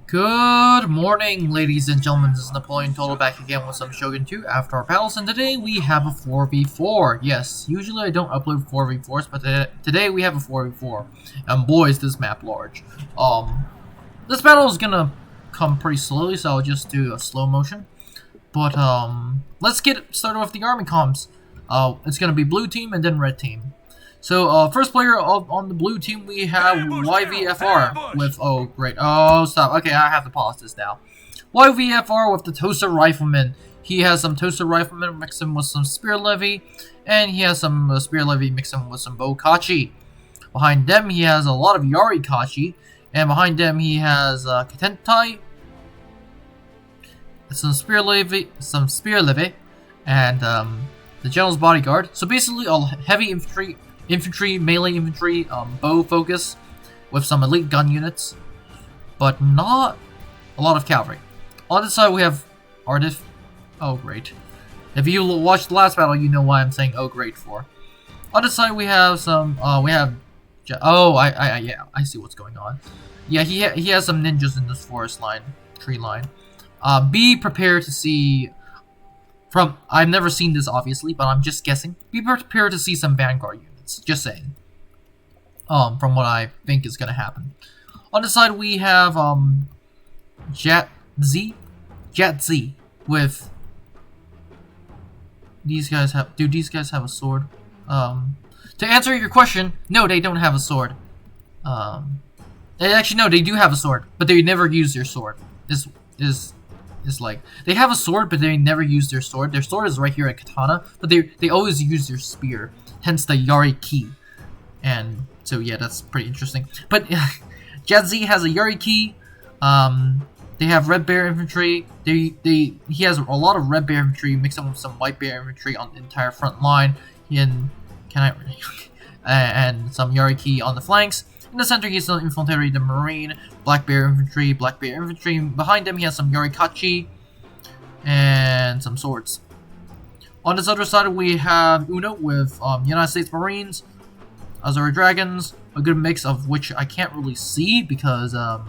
Good morning, ladies and gentlemen. This is Napoleon Total back again with some Shogun 2 after our battles, and today we have a 4v4. Yes, usually I don't upload 4v4s, but today we have a 4v4. And boy, is this map large. This battle is gonna come pretty slowly, so I'll just do a slow motion. But let's get started with the army comms. It's gonna be blue team and then red team. So, first player on the blue team, we have YVFR with, oh, great, oh, stop, okay, I have to pause this now. YVFR with the Tosa Rifleman. He has some Tosa Rifleman mixed in with some Spear Levy, and he has some Spear Levy mixed in with some Bokachi. Behind them, he has a lot of Yari Kachi, and behind them, he has Katentai, some Spear Levy, and the General's Bodyguard. So basically, all heavy infantry, melee infantry, bow focus, with some elite gun units, but not a lot of cavalry. On this side we have Ardif. Oh great. If you watched the last battle, you know why I'm saying oh great for. On this side we have some, yeah, I see what's going on. Yeah, he has some ninjas in this forest line, tree line. Be prepared to see, I've never seen this obviously, but I'm just guessing. Be prepared to see some Vanguard units. Just saying. From what I think is gonna happen. On the side we have Jet Z with these guys have. Do these guys have a sword? To answer your question, no, they don't have a sword. Actually no, they do have a sword, but they never use their sword. Is like they have a sword, but they never use their sword. Their sword is right here at katana, but they always use their spear. Hence the Yari key. And so yeah, that's pretty interesting. But Jadzi has a Yari key. They have Red Bear infantry. He has a lot of Red Bear infantry mixed up with some White Bear infantry on the entire front line. And some Yari key on the flanks. In the center, he has some Infantry, the Marine, Black Bear infantry. Behind him, he has some Yari Kachi and some swords. On this other side, we have Uno with United States Marines, Azure Dragons, a good mix of which I can't really see because, yeah,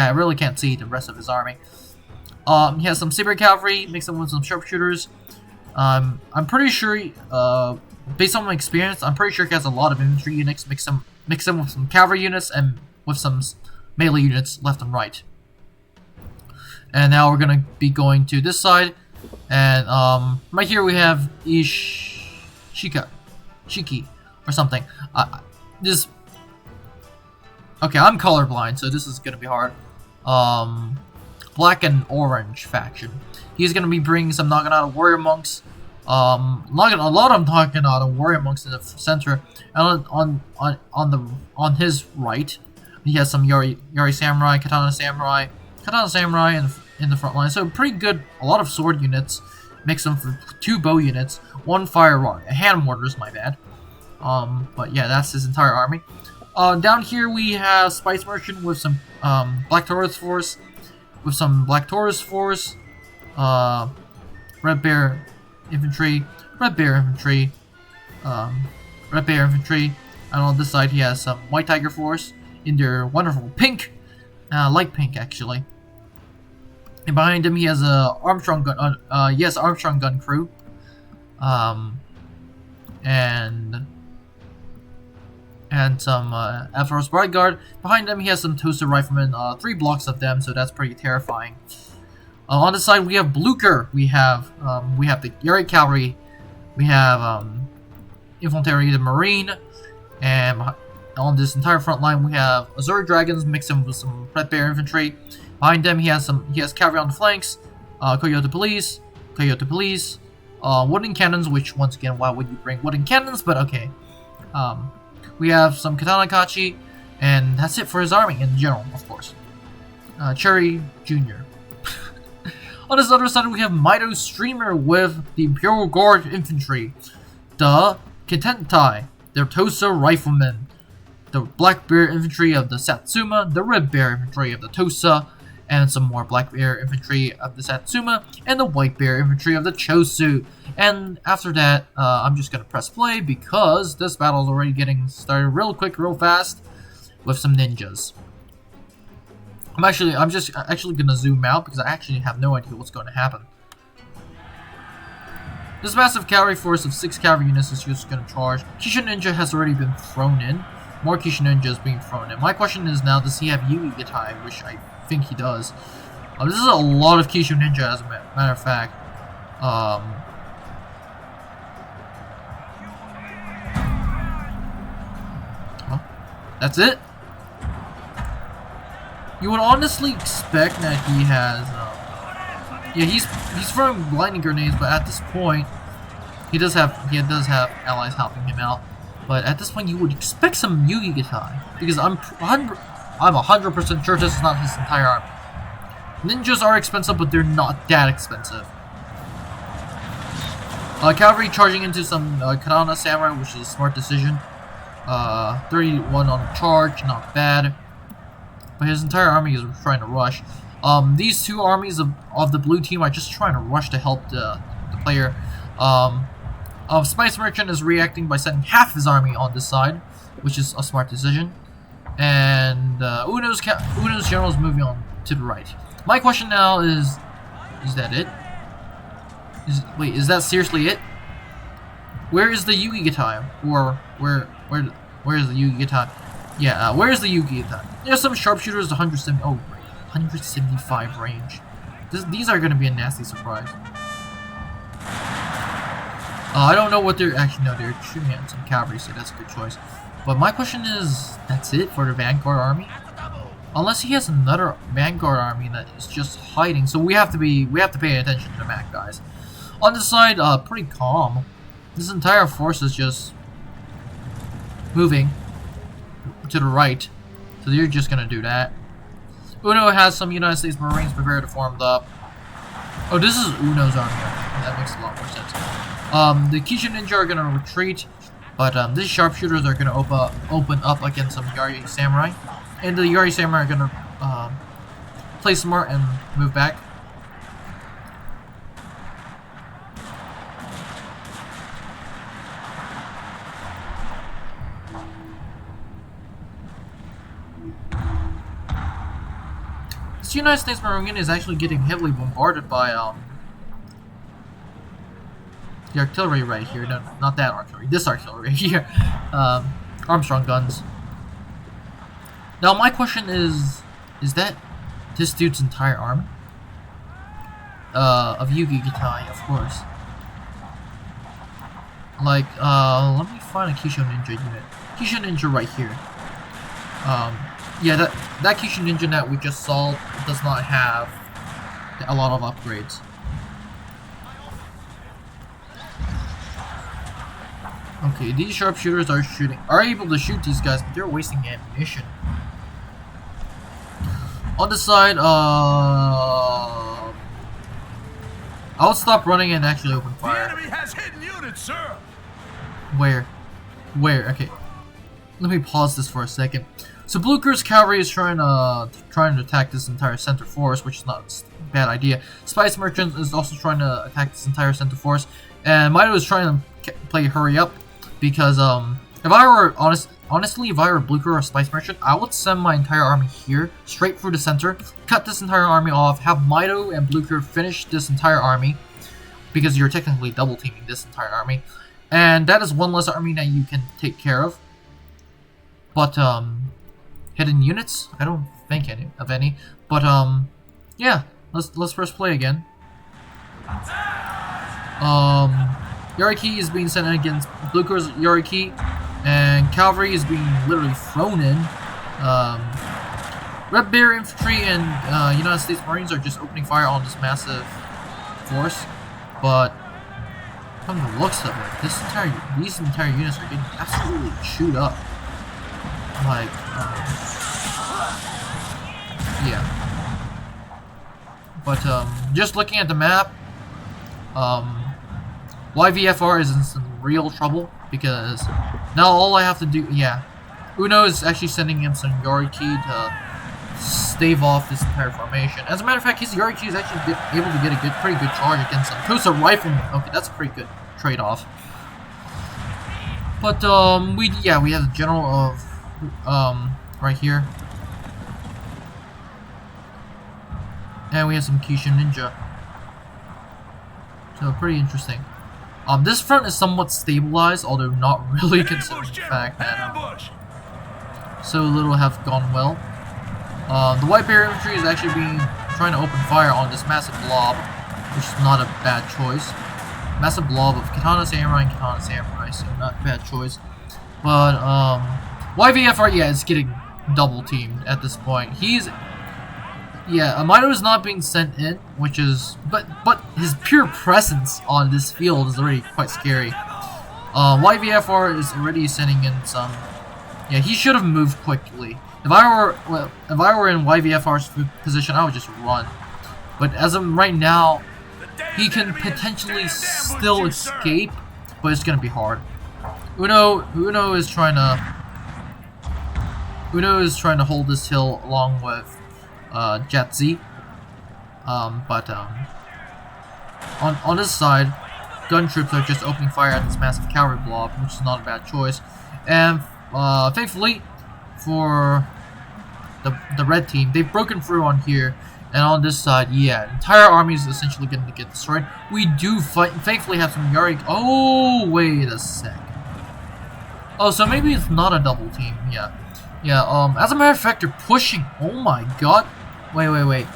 I really can't see the rest of his army. He has some Saber Cavalry mixed in with some Sharpshooters. I'm pretty sure, based on my experience, I'm pretty sure he has a lot of infantry units mixed in with some cavalry units and with some melee units left and right. And now we're gonna be going to this side, and right here we have Shiki or something. Okay, I'm colorblind, so this is gonna be hard. Black and orange faction. He's gonna be bringing some Naginata warrior monks. A lot of Naginata warrior monks in the center, and on his right, he has some Yari samurai, Katana samurai in the front line. So pretty good. A lot of sword units, mix them for 2 bow units, 1 fire rod, hand mortars. My bad. But yeah, that's his entire army. Down here we have Spice Merchant with some Black Taurus force, Red Bear infantry, and on this side he has some White Tiger force in their wonderful pink, light pink actually. And behind him he has a Armstrong gun, Armstrong gun crew, and some Air Force Bodyguard. Behind them he has some Toaster Riflemen, 3 blocks of them, so that's pretty terrifying. On the side we have Blucher. We have the Yari Cavalry. We have Infantry, the Marine, and on this entire front line we have Azure Dragons mixed in with some Red Bear infantry. Behind them he has cavalry on the flanks, Coyote Police, wooden cannons. Which once again, why would you bring wooden cannons? But okay. We have some Katana Kachi, and that's it for his army in general, of course. Cherry Jr. On this other side, we have Mito Streamer with the Imperial Guard Infantry, the Kitentai, the Tosa Riflemen, the Black Bear Infantry of the Satsuma, the Red Bear Infantry of the Tosa, and some more Black Bear Infantry of the Satsuma, and the White Bear Infantry of the Chosu. And after that, I'm just going to press play because this battle is already getting started real quick, real fast. with some ninjas. I'm just actually gonna zoom out because I actually have no idea what's going to happen. This massive cavalry force of 6 cavalry units is just gonna charge. Kishin Ninja has already been thrown in. More Kishin Ninja is being thrown in. My question is now, does he have Yugi Gatai, which I think he does. This is a lot of Kishin Ninja, as a matter of fact. That's it? You would honestly expect that he has, yeah, he's throwing lightning grenades, but at this point, he does have allies helping him out. But at this point, you would expect some Yugi Gatai, because I'm 100% sure this is not his entire army. Ninjas are expensive, but they're not that expensive. Cavalry charging into some Katana Samurai, which is a smart decision. 31 on the charge, not bad. But his entire army is trying to rush. These two armies of the blue team are just trying to rush to help the player. Spice Merchant is reacting by sending half his army on this side, which is a smart decision. And Uno's general is moving on to the right. My question now is that it? Wait, is that seriously it? Where is the Yugi Gatai? Or where is the Yugi Gatai? Yeah, where is the Yugi Gatai? There's some sharpshooters, 175 range. These are gonna be a nasty surprise. I don't know what they're actually. No, they're shooting at some cavalry, so that's a good choice. But my question is, that's it for the Vanguard army? Unless he has another Vanguard army that is just hiding, so we have to pay attention to the map, guys. On this side, pretty calm. This entire force is just moving to the right, so they're just gonna do that. Uno has some United States Marines prepared to form up. Oh, this is Uno's army. That makes a lot more sense. The Kishin Ninja are gonna retreat, but these sharpshooters are gonna open up against some Yari Samurai, and the Yari Samurai are gonna play smart and move back. This United States Marine is actually getting heavily bombarded by the artillery right here. No, not that artillery. This artillery right here. Armstrong guns. Now my question is that this dude's entire army? Of Yugi Gatai, of course. Like, let me find a Kishin Ninja unit. Kishin Ninja right here. Yeah, that Kishin Ninja that we just saw does not have a lot of upgrades. Okay, these sharpshooters are able to shoot these guys, but they're wasting ammunition. On the side, I'll stop running and actually open fire. The enemy has hidden units, sir. Where? Okay. Let me pause this for a second. So Blucher's cavalry is trying to attack this entire center force, which is not a bad idea. Spice Merchant is also trying to attack this entire center force, and Mito is trying to play hurry up, because if I were honestly, if I were Blucher or Spice Merchant, I would send my entire army here, straight through the center, cut this entire army off, have Mito and Blucher finish this entire army, because you're technically double teaming this entire army, and that is one less army that you can take care of. But hidden units? I don't think any. But yeah, let's first play again. Yariki is being sent in against Blucher's Yariki, and cavalry is being literally thrown in. Red Bear Infantry and United States Marines are just opening fire on this massive force, but from the looks of it, these entire units are getting absolutely chewed up. Like, yeah. But just looking at the map, YVFR is in some real trouble, because now all I have to do, yeah, Uno is actually sending in some Yariki to stave off this entire formation. As a matter of fact, his Yariki is actually able to get a pretty good charge against some Tosa Rifleman. Okay, that's a pretty good trade-off. But we have the general of right here. And we have some Kishin Ninja. So pretty interesting. This front is somewhat stabilized, although not really considering the fact that so little have gone well. The White Bear infantry is actually trying to open fire on this massive blob, which is not a bad choice. Massive blob of Katana Samurai and Katana Samurai, so not a bad choice. But YVFR, yeah, is getting double teamed at this point. Amino is not being sent in, which is but his pure presence on this field is already quite scary. YVFR is already sending in some. Yeah, he should have moved quickly. If I were in YVFR's position, I would just run. But as of right now, he can potentially still escape, but it's gonna be hard. Uno is trying to hold this hill along with Jet Z. On this side, gun troops are just opening fire at this massive cavalry blob, which is not a bad choice. And thankfully for the red team, they've broken through on here. And on this side, yeah, entire army is essentially going to get destroyed. We do thankfully have some Yari. Oh, wait a sec. Oh, so maybe it's not a double team. Yeah. As a matter of fact, they're pushing. Oh my god. Wait.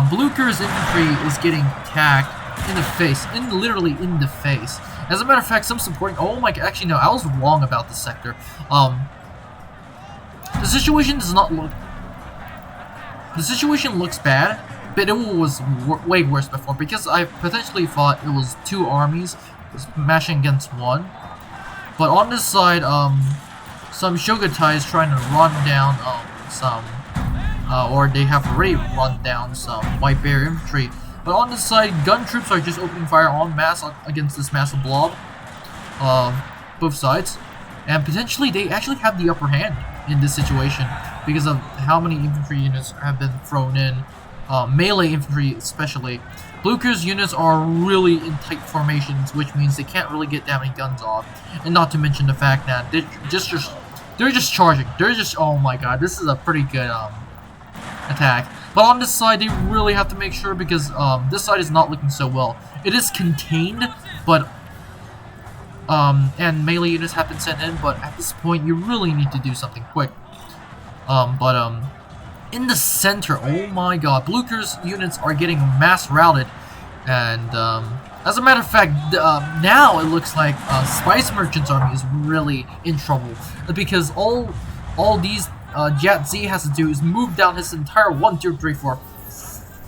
Blucher's infantry is getting attacked in the face, literally in the face. As a matter of fact, some supporting. Oh my god. Actually, no, I was wrong about the sector. The situation does not look. The situation looks bad, but it was way worse before, because I potentially thought it was two armies smashing against one. But on this side, some Shogunate is trying to run down or they have already run down some White Bear infantry. But on this side, gun troops are just opening fire en masse against this massive blob. Both sides, and potentially they actually have the upper hand in this situation because of how many infantry units have been thrown in, melee infantry especially. Blucher's units are really in tight formations, which means they can't really get that many guns off, and not to mention the fact that they're just charging. They're just, oh my god, this is a pretty good attack. But on this side, they really have to make sure, because this side is not looking so well. It is contained, but and melee units have been sent in, but at this point you really need to do something quick. In the center, oh my god, Blucher's units are getting mass routed, and as a matter of fact, now it looks like Spice Merchant's army is really in trouble, because all these Jet Z has to do is move down his entire 1, 2, 3, 4,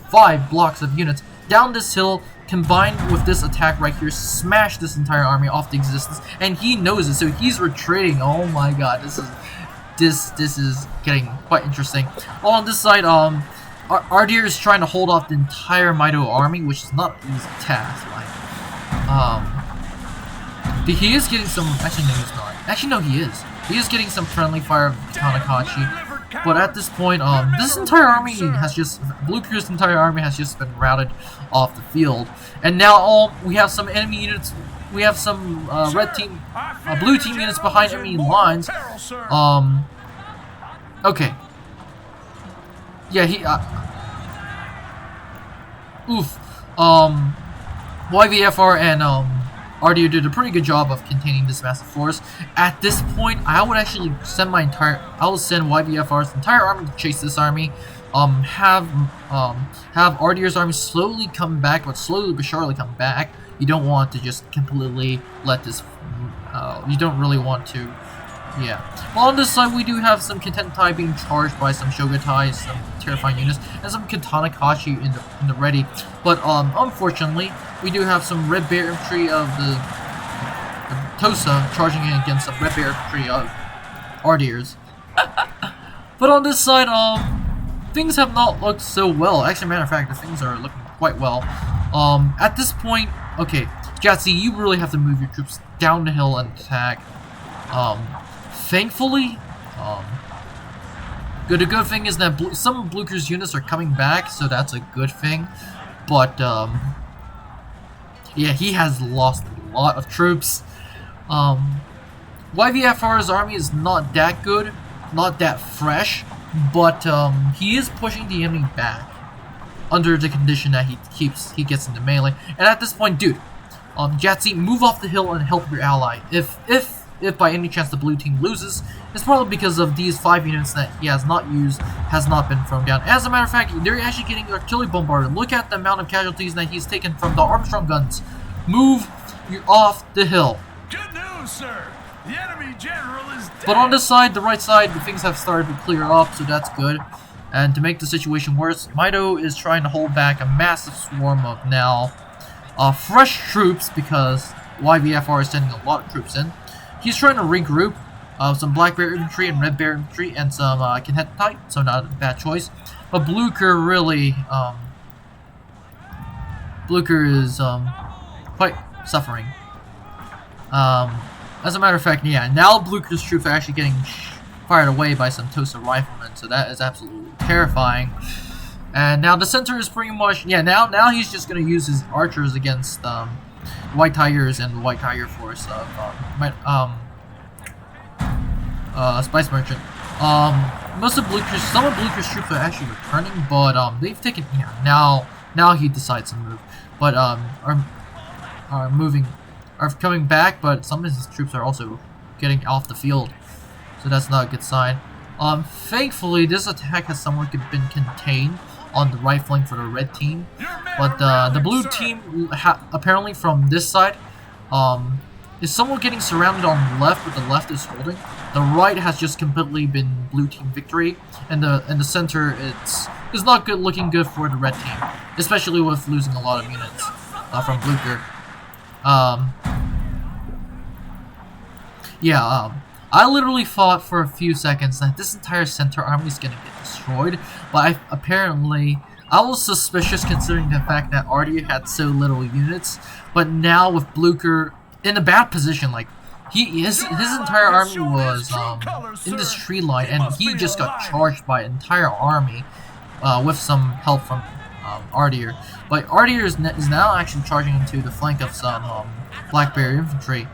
5 blocks of units down this hill, combined with this attack right here, smash this entire army off the existence, and he knows it, so he's retreating. Oh my god, this is getting quite interesting. On this side, Ardir is trying to hold off the entire Mito army, which is not an easy task. He is getting some. Actually, no, he's not. Actually, no, he is. He is getting some friendly fire of Tanakachi. But at this point, this entire army Blucher's entire army has just been routed off the field, and now we have some enemy units. We have some blue team units behind enemy lines. Okay. Yeah, YVFR and RDO did a pretty good job of containing this massive force. At this point, I would actually send YVFR's entire army to chase this army. Have RDR's army slowly come back, but slowly but surely come back. You don't want to just completely let this. You don't really want to. Yeah. Well, on this side, we do have some Contentai being charged by some Shogutai, some terrifying units, and some Katana Kashi in the ready. But unfortunately, we do have some Red Bear infantry of the Tosa charging in against some Red Bear infantry of Ardirs. But on this side, things have not looked so well. Actually, matter of fact, things are looking quite well. At this point, okay, Jatsi, you really have to move your troops down the hill and attack. Thankfully, the good thing is that some of Blucher's units are coming back, so that's a good thing. But yeah, he has lost a lot of troops. YVFR's army is not that good. not that fresh, but he is pushing the enemy back under the condition that he gets into melee. And at this point, dude, Jatsi, move off the hill and help your ally. If by any chance the blue team loses, it's probably because of these 5 units that he has not used, has not been thrown down. As a matter of fact, they're actually getting artillery bombarded. Look at the amount of casualties that he's taken from the Armstrong guns. Move off the hill. Good news, sir. The enemy general is dead. But on this side, the right side, things have started to clear up, so that's good. And to make the situation worse, Mito is trying to hold back a massive swarm of now fresh troops, because YVFR is sending a lot of troops in. He's trying to regroup some Black Bear infantry and Red Bear infantry and some Kinhetite, so not a bad choice. But Blucher really, Blucher is quite suffering. As a matter of fact, yeah, now Blucher's troops are actually getting fired away by some Tosa riflemen, so that is absolutely terrifying. And now the center is pretty much, yeah, now he's just going to use his archers against White Tigers and the White Tiger force of Spice Merchant. Some of Blucher's troops are actually returning, but they've taken, yeah, now he decides to move, but are coming back, but some of his troops are also getting off the field, so that's not a good sign. Thankfully, this attack has somewhat been contained on the right flank for the red team, but the blue team, apparently from this side, is somewhat getting surrounded on the left, but the left is holding. The right has just completely been blue team victory, and the center it's not looking good for the red team, especially with losing a lot of units from Blucher. I literally thought for a few seconds that this entire center army is gonna get destroyed, but apparently I was suspicious considering the fact that Ardia had so little units. But now with Blucher in a bad position, like his entire army was in this tree line, and he just got charged by an entire army with some help from Ardir. But Ardir is now actually charging into the flank of some Black Bear infantry.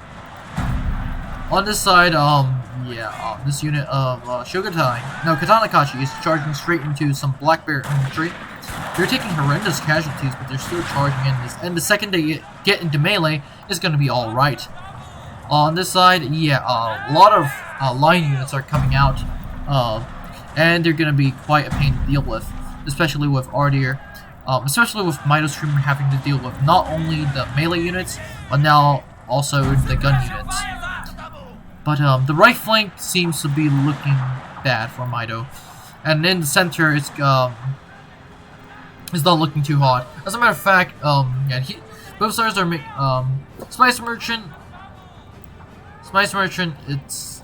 On this side, this unit of Katanakachi is charging straight into some Black Bear infantry. They're taking horrendous casualties, but they're still charging in this. And the second they get into melee, it's going to be all right. On this side, a lot of line units are coming out, and they're going to be quite a pain to deal with, especially with Ardir. Especially with Mito Streamer having to deal with not only the melee units, but now also the gun units. But the right flank seems to be looking bad for Mito, and in the center it's not looking too hot. As a matter of fact, both sides are making Spice Merchant. It's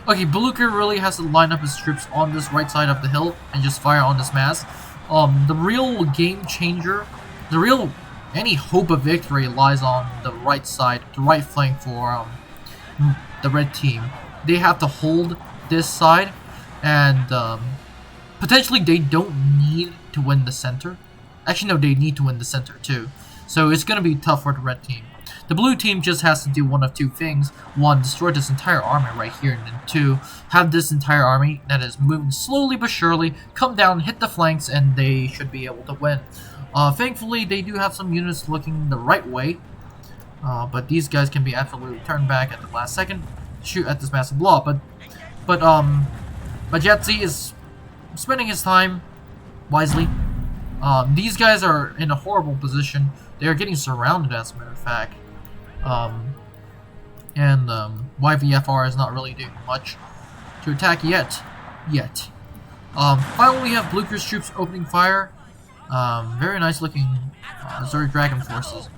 okay, Blucher really has to line up his troops on this right side of the hill and just fire on this mass. The real game changer, any hope of victory lies on the right side, the right flank for the red team. They have to hold this side, and potentially they don't need to win the center. Actually, no, they need to win the center too. So it's going to be tough for the red team. The blue team just has to do one of two things. One, destroy this entire army right here, and then two, have this entire army that is moving slowly but surely come down, hit the flanks, and they should be able to win. Thankfully, they do have some units looking the right way, but these guys can be absolutely turned back at the last second, shoot at this massive blob. But Jetsi is spending his time wisely. These guys are in a horrible position. They are getting surrounded, as a matter of fact. YVFR is not really doing much to attack yet. Finally, we have Blucher's troops opening fire. Very nice looking Zerg Dragon forces.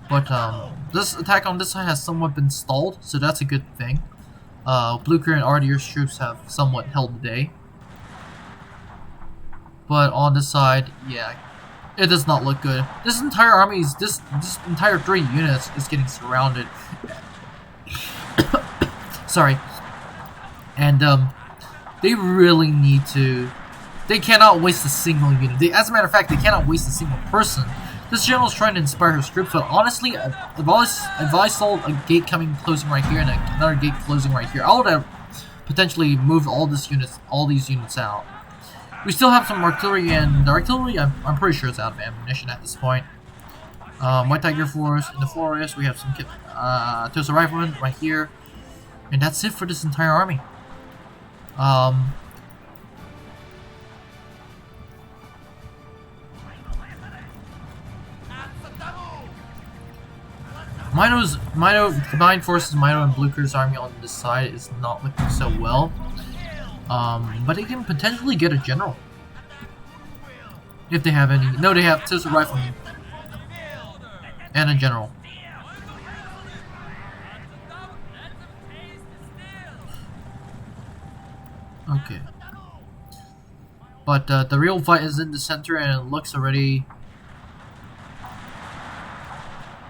But this attack on this side has somewhat been stalled, so that's a good thing. Blucher and Ardir's troops have somewhat held the day. But on this side, it does not look good. This entire army this entire 3 units is getting surrounded. Sorry. And they really need to. They cannot waste a single unit. As a matter of fact, they cannot waste a single person. This general is trying to inspire his troops, but honestly, if I saw a gate closing right here and another gate closing right here, I would have potentially moved all these units out. We still have some artillery, and the artillery, I'm pretty sure it's out of ammunition at this point. White Tiger Force in the forest. We have some Tosa Riflemen right here, and that's it for this entire army. Combined Forces, Mino and Blucher's army on this side is not looking so well. But they can potentially get a general. If they have any. No, they have Tosa Riflemen. And a general. Okay. But the real fight is in the center, and it looks already...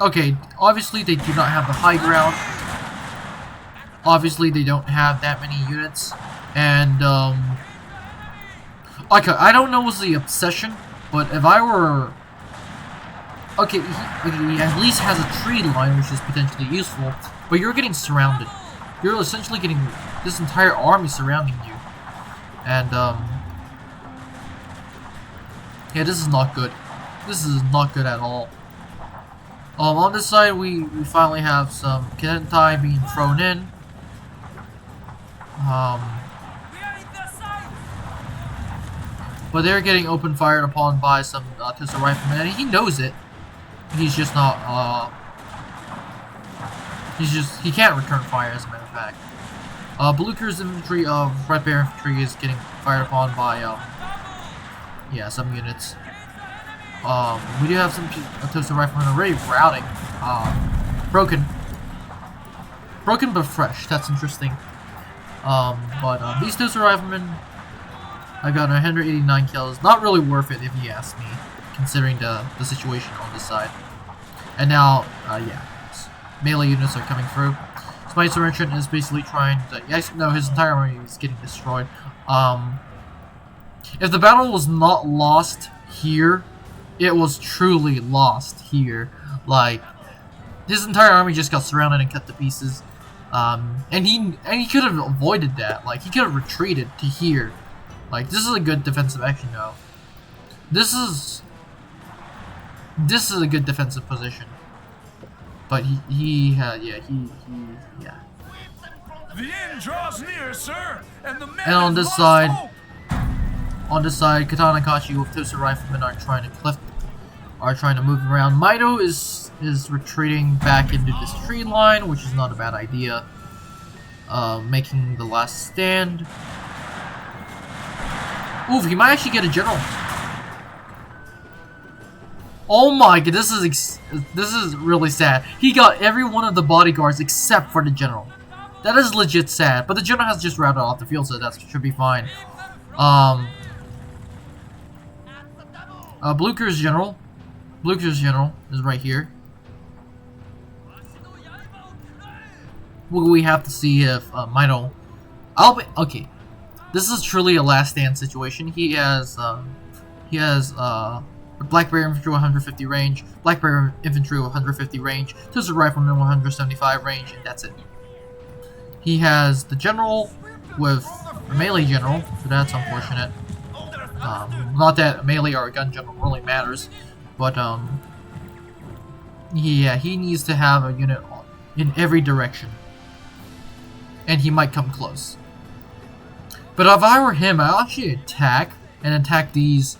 Okay, obviously they do not have the high ground. Obviously they don't have that many units. And, okay, I don't know what's the obsession, but if I were... Okay, he at least has a tree line, which is potentially useful, but you're getting surrounded. You're essentially getting this entire army surrounding you. And, yeah, this is not good. This is not good at all. On this side, we finally have some Kentai being thrown in. But they're getting open fired upon by some Tosa Riflemen, and he knows it. He's just not, he can't return fire, as a matter of fact. Blucher's infantry of Red Bear infantry is getting fired upon by, yeah, some units. We do have some Tosa Riflemen already routing. Broken but fresh, that's interesting. But these Tosa Riflemen, I got 189 kills. Not really worth it, if you ask me, considering the situation on this side. And now, yeah, melee units are coming through. Smite's Merchant is basically trying to... No, his entire army is getting destroyed. If the battle was not lost here, it was truly lost here. Like, his entire army just got surrounded and cut to pieces. And he could have avoided that. Like, he could have retreated to here. Like, this is a good defensive action now. This is a good defensive position. But yeah. The end draws near, sir, and on this side, Katana Kachi with Tosa Riflemen are trying to move around. Mito is retreating back into this tree line, which is not a bad idea. Making the last stand. Oof, he might actually get a general. Oh my god, this is really sad. He got every one of the bodyguards except for the general. That is legit sad, but the general has just routed off the field, so that should be fine. Blucher's general is right here. We have to see if Mito. Okay. This is truly a last stand situation. He has Black Bear Infantry 150 range, Black Bear Infantry 150 range, Tosa Riflemen 175 range, and that's it. He has the general with a melee general, so that's unfortunate. Not that a melee or a gun general really matters, but yeah, he needs to have a unit in every direction, and he might come close. But if I were him, I'll actually attack these,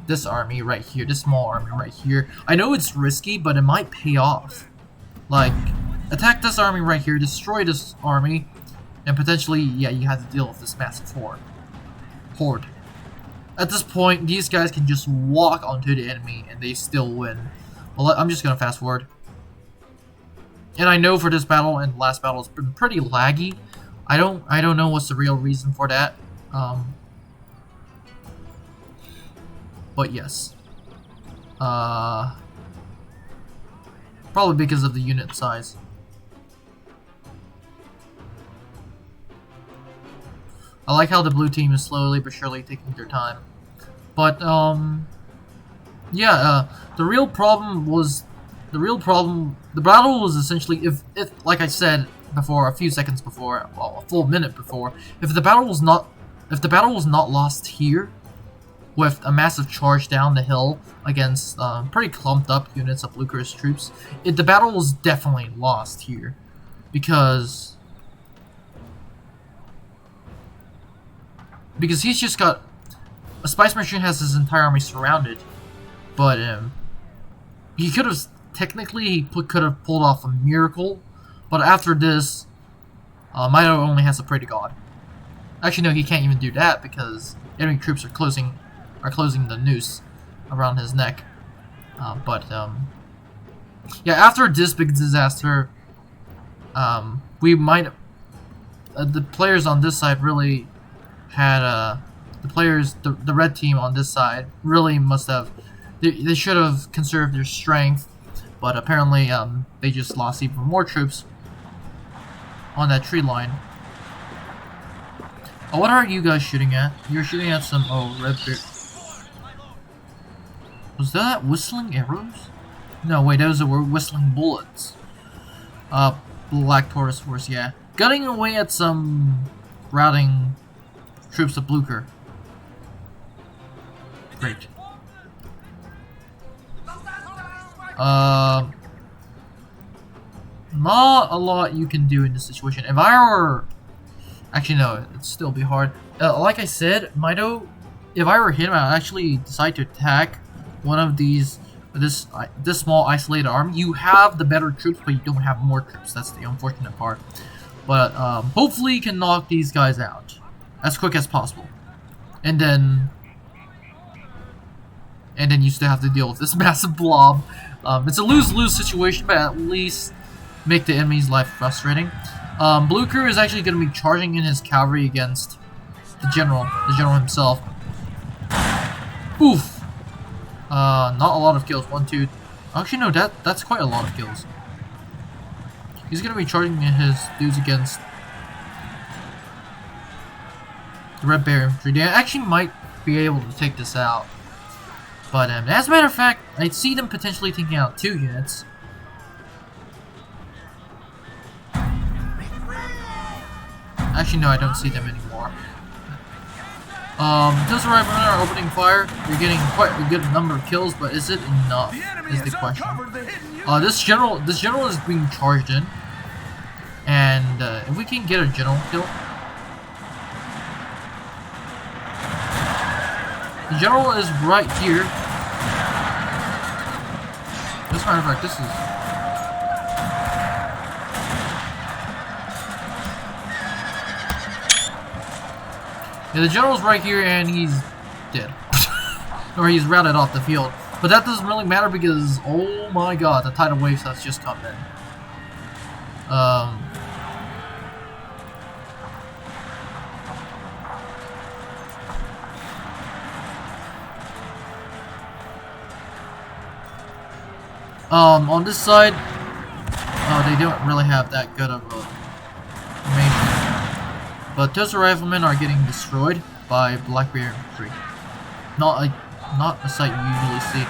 this army right here, this small army right here. I know it's risky, but it might pay off. Like, attack this army right here, destroy this army, and potentially, yeah, you have to deal with this massive horde. At this point, these guys can just walk onto the enemy, and they still win. Well, I'm just gonna fast forward. And I know for this battle and the last battle, it's been pretty laggy. I don't know what's the real reason for that. But yes. Probably because of the unit size. I like how the blue team is slowly but surely taking their time. But, Yeah, the real problem was the battle was essentially if like I said before, a few seconds before, well, a full minute before, if the battle was not lost here with a massive charge down the hill against pretty clumped up units of Blucher's troops, the battle was definitely lost here because he's just got a Spice Machine has his entire army surrounded, but he could have could have pulled off a miracle, but after this, Mito only has to pray to God. Actually, no, he can't even do that because enemy troops are closing the noose around his neck. Yeah, after this big disaster, we might the players on this side really had the red team on this side really must have they should have conserved their strength, but apparently they just lost even more troops on that tree line. Oh, what are you guys shooting at? You're shooting at some red beard. Was that whistling arrows? No, wait, those were whistling bullets. Black Taurus Force, yeah. Gutting away at some routing troops of Blucher. Great. Not a lot you can do in this situation. If I were... Actually, no, it'd still be hard. Like I said, Mito, if I were him, I'd actually decide to attack one of this small isolated army. You have the better troops, but you don't have more troops. That's the unfortunate part. But hopefully you can knock these guys out as quick as possible. And then you still have to deal with this massive blob. It's a lose-lose situation, but at least make the enemy's life frustrating. Blucher is actually going to be charging in his cavalry against the general himself. Oof. Not a lot of kills. 1, 2. Actually, no, that's quite a lot of kills. He's going to be charging his dudes against the Red Bear Infantry. They actually might be able to take this out. But as a matter of fact, I see them potentially taking out 2 units. Actually, no, I don't see them anymore. Those riflemen are opening fire. You're getting quite a good number of kills, but is it enough? Is the question. This general is being charged in, and if we can get a general kill, the general is right here. As a matter of fact, this is. Yeah, the general's right here and he's dead. Or he's routed off the field. But that doesn't really matter because, oh my god, the tidal waves has just come in. On this side, they don't really have that good of a formation. But those riflemen are getting destroyed by Black Bear Infantry. Not a sight you usually see.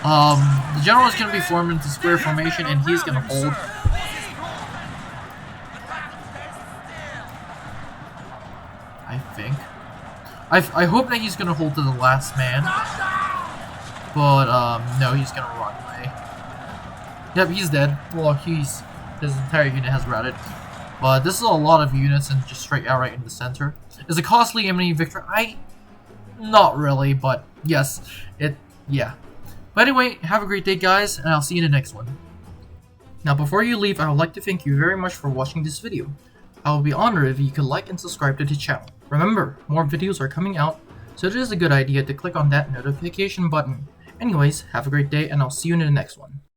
The general is going to be formed into square formation, and he's going to hold. I think. I hope that he's going to hold to the last man. But no, he's going to run away. Yep, he's dead. Well, his entire unit has routed. But this is a lot of units and just straight outright in the center. Is it costly enemy victory? Not really, but yes, yeah. But anyway, have a great day, guys, and I'll see you in the next one. Now, before you leave, I would like to thank you very much for watching this video. I would be honored if you could like and subscribe to the channel. Remember, more videos are coming out, so it is a good idea to click on that notification button. Anyways, have a great day, and I'll see you in the next one.